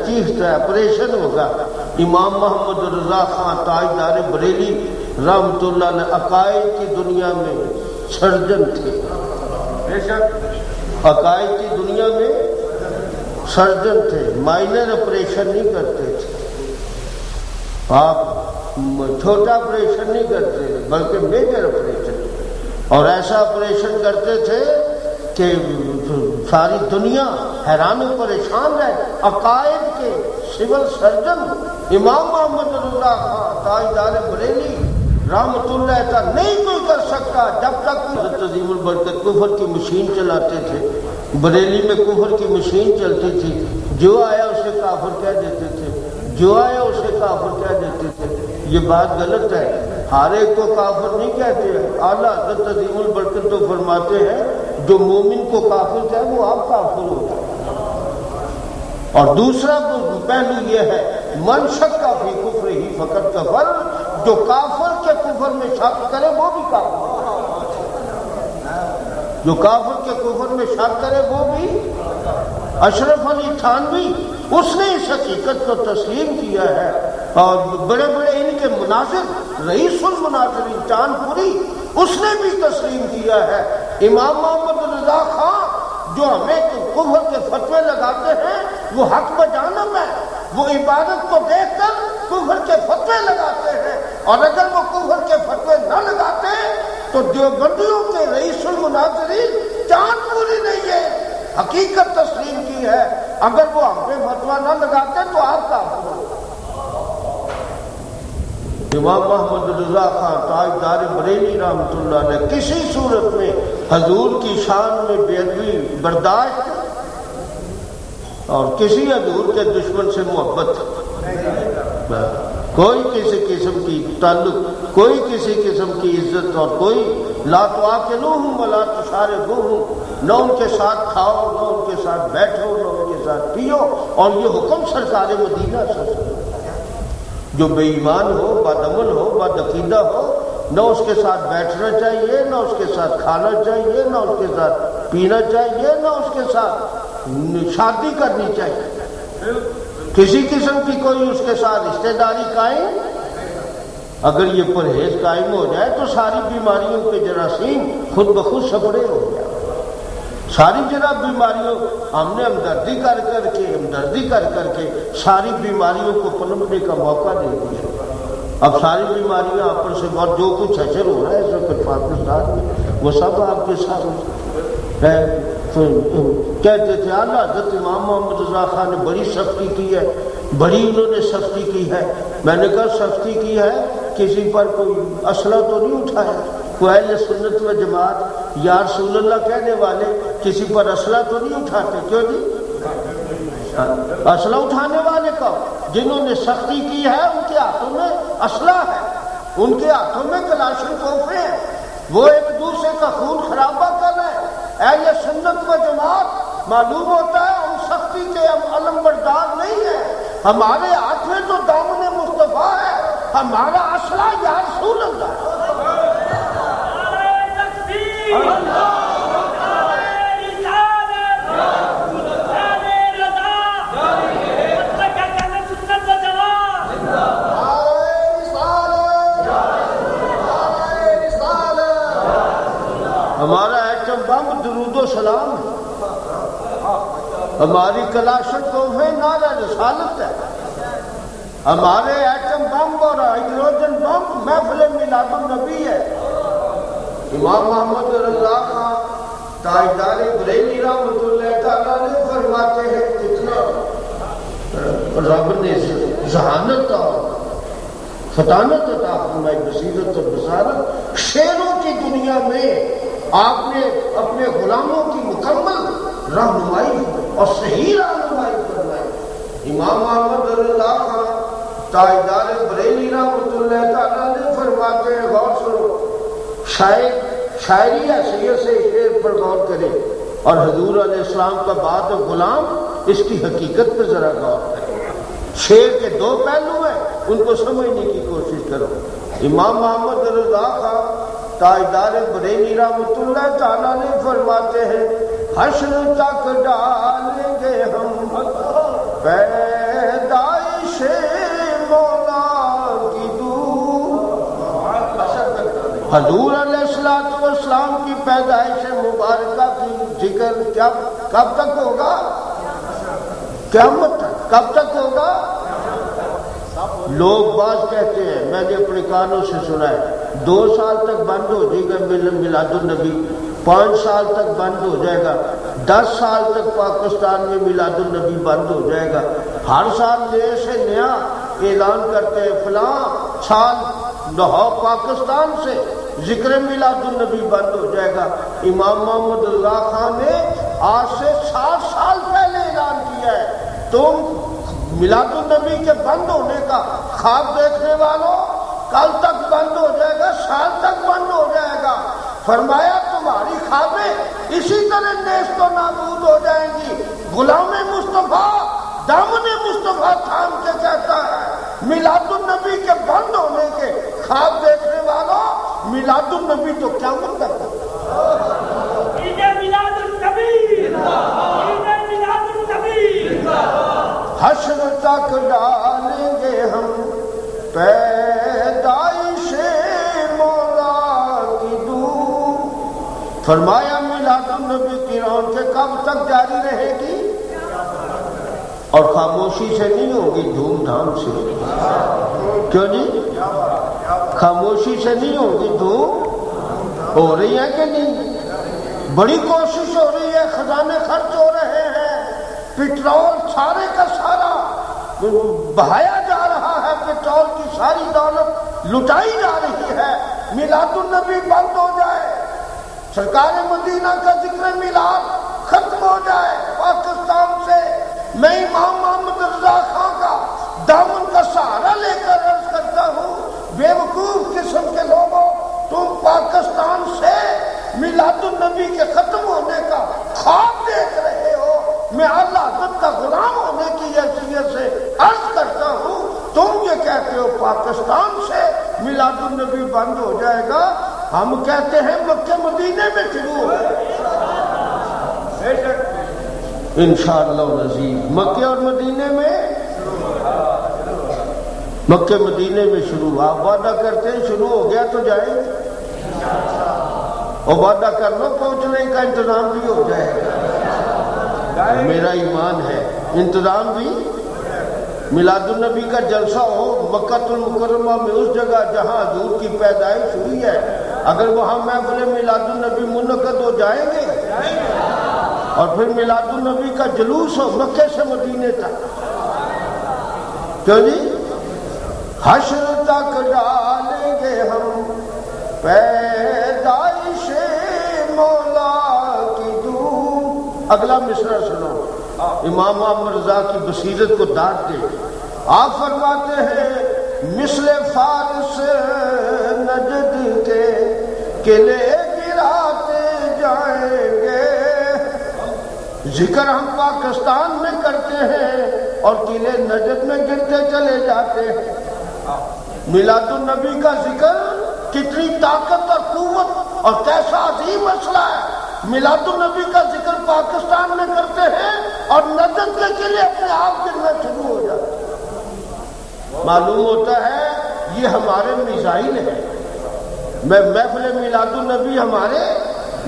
چیختا ہے آپریشن ہوگا. امام محمد رضا خان تاجدار بریلی رحمۃ اللہ علیہ عقائد کی دنیا میں سرجن تھے. بے شک عقائد کی دنیا میں سرجن تھے. مائنر آپریشن نہیں کرتے تھے. آپ چھوٹا آپریشن نہیں کرتے بلکہ میجر آپریشن. اور ایسا آپریشن کرتے تھے کہ ساری دنیا حیران و پریشان رہے. عقائد کے سول سرجن امام محمد رضا خان تاجدار بریلی رحمۃ اللہ تعالی نہیں کوئی کر سکتا جب تک عظیم البرکت کفر کی مشین چلاتے تھے. بریلی میں کفر کی مشین چلتی تھی. جو آیا اسے کافر کہہ دیتے تھے, جو آیا اسے کافر کہہ دیتے تھے. یہ بات غلط ہے. ہر ایک کو کافر نہیں کہتے. اعلیٰ حضرت عظیم البرکت تو فرماتے ہیں جو مومن کو کافر کہے وہ آپ کافر ہو جائے. اور دوسرا پہلو یہ ہے من شک کا فی کفر ہی فقط کفر. جو کافر کے کفر میں شک کرے وہ بھی کافر. جو کافر کے کفر میں شک کرے وہ بھی. اشرف علی تھانوی اس نے اس حقیقت کو تسلیم کیا ہے. اور بڑے بڑے ان کے مناظر رئیس المناظرین چاند پوری اس نے بھی تسلیم کیا ہے. امام محمد رضا خان جو ہمیں کفر کے فتوے لگاتے ہیں وہ حق بجانب ہے. وہ عبادت کو دیکھ کر کفر کے فتوے لگاتے ہیں. اور اگر وہ کفر کے فتوے نہ لگاتے تو دیوبندیوں کے رئیس المناظرین چاند پوری نے یہ حقیقت تسلیم کی ہے. اگر وہ ہم پہ فتویٰ نہ لگاتے تو آپ کافر ہو. امام محمد رضا خان تاجدار بریلی رحمۃ اللہ نے کسی صورت میں حضور کی شان میں بے ادبی برداشت اور کسی حضور کے دشمن سے محبت, کوئی کسی قسم کی تعلق, کوئی کسی قسم کی عزت, اور کوئی لا تواکلوہم ولا تشاربوہم, نہ ان کے ساتھ کھاؤ, نہ ان کے ساتھ بیٹھو, نہ ان کے ساتھ پیو. اور یہ حکم سرکار مدینہ سے. جو بے ایمان ہو, بدعمل ہو, بدعقیدہ ہو, نہ اس کے ساتھ بیٹھنا چاہیے, نہ اس کے ساتھ کھانا چاہیے, نہ اس کے ساتھ پینا چاہیے, نہ اس کے ساتھ شادی کرنی چاہیے. کسی قسم کی کوئی اس کے ساتھ رشتہ داری قائم. اگر یہ پرہیز قائم ہو جائے تو ساری بیماریوں کے جراثیم خود بخود سپڑے ہو جائے. ساری جناب بیماریوں ہم نے ہمدردی کر کے ساری بیماریوں کو پنپنے کا موقع دے دیا. اب ساری بیماریاں آپ سے اور جو کچھ حشر ہو رہا ہے اس وقت پاکستان میں وہ سب آپ کے ساتھ کہتے تھے. اعلیٰ حضرت امام محمد رضا خان نے بڑی سختی کی ہے, بڑی انہوں نے سختی کی ہے. میں نے کہا سختی کی ہے, کسی پر کوئی اسلحہ تو نہیں اٹھایا. کوئی اہل سنت و جماعت یا رسول اللہ کہنے والے کسی پر اسلحہ تو نہیں اٹھاتے. کیوں نہیں؟ اسلحہ اٹھانے والے کا جنہوں نے سختی کی ہے ان کے ہاتھوں میں اسلحہ ہے, ان کے ہاتھوں میں کلاشنکوف ہیں. وہ ایک دوسرے کا خون خرابہ کر رہے ہیں. اہل سنت و جماعت معلوم ہوتا ہے ہم سختی کے ہم علم بردار نہیں ہیں. ہمارے ہاتھ میں تو دامن مصطفیٰ ہے, ہمارا اسلحہ یا رسول اللہ. ہمارا ایٹم بم درود و سلام ہے, ہماری کلاشنکوفیں نعرہ رسالت ہے. ہمارے ایٹم بم اور ہائیڈروجن بم محفل میلاد النبی ہے. امام محمد رضا خان تاجدار بریلی رحمۃ اللہ تعالیٰ نے فرماتے ہیں کتنا رب نے ذہانت اور فطانت عطا فرمائی, بصیرت اور بصارت. شعروں کی دنیا میں آپ نے اپنے غلاموں کی مکمل رہنمائی اور صحیح رہنمائی فرمائی. امام محمد رضا خان تاجدار بریلی رحمۃ اللہ تعالیٰ نے فرماتے ہیں, غور سنو, شاعری حیثیت سے شعر پر غور کرے اور حضور علیہ السلام کا بات غلام اس کی حقیقت پر ذرا غور کرے. شعر کے دو پہلو ہیں, ان کو سمجھنے کی کوشش کرو. امام محمد رضا خان تاجدار بریلی رحمۃ اللہ تعالیٰ نے فرماتے ہیں حشر تک ڈالیں گے ہم حضور علیہ الصلوۃ والسلام کی پیدائش مبارکہ کی ذکر کب تک ہوگا؟ قیامت تک۔ کب تک ہوگا؟ لوگ بعض کہتے ہیں، میں نے اپنے کانوں سے سنا ہے، 2 سال تک بند ہو جائے گا میلاد النبی، 5 سال تک بند ہو جائے گا، 10 سال تک پاکستان میں میلاد النبی بند ہو جائے گا۔ ہر سال نئے سے نیا اعلان کرتے ہیں فلاں سال پاکستان سے ذکر میلاد النبی بند ہو جائے گا۔ امام محمد رضا خان نے آج سے 60 سال پہلے اعلان کیا ہے، تم میلاد النبی کے بند ہونے کا خواب دیکھنے والوں، کل تک بند ہو جائے گا، سال تک بند ہو جائے گا۔ فرمایا تمہاری خوابیں اسی طرح نیست و نابود ہو جائیں گی۔ غلام مصطفیٰ دامن مصطفیٰ تھام کے کہتا ہے میلاد النبی کے بند ہونے کے خواب دیکھنے والوں، میلاد النبی تو قیامت تک ہے۔ حشر تک ڈالیں گے ہم پیدائش مولا کی دور۔ فرمایا میلاد النبی کی رونقیں کب تک جاری رہے گی؟ اور خاموشی سے نہیں ہوگی، دھوم دھام سے۔ کیوں جی؟ خاموشی سے نہیں ہوگی، دھوم ہو رہی ہے کہ نہیں؟ بڑی کوشش ہو رہی ہے، خزانے خرچ ہو رہے ہیں، پیٹرول سارے کا سارا بہایا جا رہا ہے، پیٹرول کی ساری دولت لٹائی جا رہی ہے۔ میلاد النبی بند ہو جائے، سرکار مدینہ کا ذکر میلاد ختم ہو جائے پاکستان سے، میں امام محمد رضا خان کا دامن کا سہارا لے کر عرض کرتا ہوں، بے وقوف قسم کے لوگوں، تم پاکستان سے میلاد النبی کے ختم ہونے کا خواب دیکھ رہے ہو۔ میں اللہ حضرت کا غلام ہونے کی حیثیت سے عرض کرتا ہوں، تم یہ کہتے ہو پاکستان سے میلاد النبی بند ہو جائے گا، ہم کہتے ہیں مکہ مدینے میں شروع ہو انشاءاللہ العزیز۔ مکہ اور مدینے میں، مکہ مدینے میں شروع۔ آپ وعدہ کرتے ہیں شروع ہو گیا تو جائیں، اور وعدہ کر لو پہنچنے کا انتظام بھی ہو جائے گا۔ میرا ایمان ہے انتظام بھی۔ میلاد النبی کا جلسہ ہو مکہ المکرمہ میں، اس جگہ جہاں حضور کی پیدائش ہوئی ہے، اگر وہاں محفل میلاد النبی منعقد ہو جائیں گے، اور پھر میلاد النبی کا جلوس ہو مکے سے مدینے تک، کیوں جی؟ حشر تک ڈالیں گے ہم پیدائش مولا کی دور۔ اگلا مصرع سنو، امام محمد رضا کی بصیرت کو داد دے۔ آپ فرماتے ہیں مثل فارس نجد کے قلعے گراتے جائیں گے۔ ذکر ہم پاکستان میں کرتے ہیں اور قلعے نجد میں گرتے چلے جاتے ہیں۔ میلاد النبی کا ذکر کتنی طاقت اور قوت اور کیسا عظیم مسئلہ ہے۔ میلاد النبی کا ذکر پاکستان میں کرتے ہیں اور نجد کے قلعے اپنے آپ گرنا شروع ہو جاتے ہیں۔ معلوم ہوتا ہے یہ ہمارے میزائل ہیں، محفل میلاد النبی ہمارے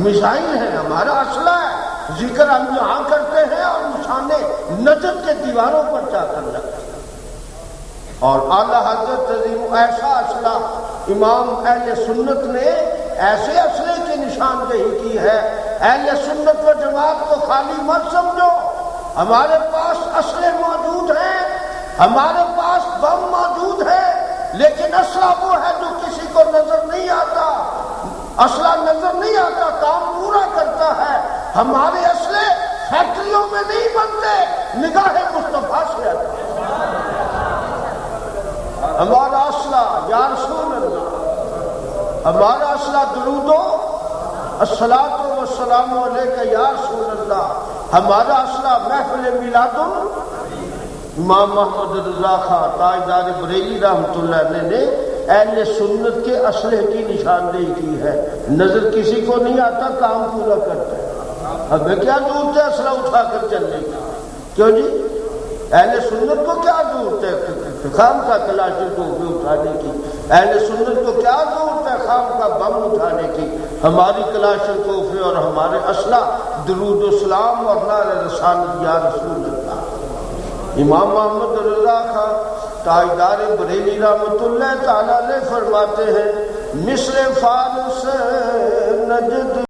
میزائل ہیں، ہمارا اسلحہ ہے۔ ذکر ہم یہاں کرتے ہیں اور نشانے نجد کے دیواروں پر جا کر لگتے ہیں۔ اور اعلیٰ حضرت عظیم ایسا اسلحہ امام اہل سنت نے ایسے اسلحے کی نشاندہی کی ہے۔ اہل سنت و جماعت کو خالی مت سمجھو، ہمارے پاس اسلحے موجود ہیں، ہمارے پاس بم موجود ہے، لیکن اسلحہ وہ ہے جو کسی کو نظر نہیں آتا۔ اسلحہ نظر نہیں آتا، کام پورا کرتا ہے۔ ہمارے اسلحے فیکٹریوں میں نہیں بنتے، نگاہ مصطفیٰ سے آتا ہے۔ ہمارا اسلحہ یا رسول اللہ، ہمارا اسلحہ درود و الصلاۃ والسلام علیک یا رسول اللہ، ہمارا اسلحہ محفل میلاد امام محمد رضا خان تاجدار بریلی رحمۃ اللہ علیہ نے اہل سنت کے اسلحے کی نشاندہی کی ہے۔ نظر کسی کو نہیں آتا، کام پورا کرتا ہے۔ ہمیں کیا ضرورت ہے اسلحہ اٹھا کر چلنے کی؟ کیوں جی؟ اہل سنت کو کیا ضرورت ہے خام کا کلاشن کو اٹھانے کی؟ اہل سنت کو کیا ضرورت ہے خام کا بم اٹھانے کی؟ ہماری کلاشن کوفے اور ہمارے اسلحہ درود و سلام اور نعرہ رسالت یا رسول اللہ۔ امام محمد رضا خان تاجدار بریلی رحمۃ اللہ تعالی علیہ فرماتے ہیں مصر فارس نجد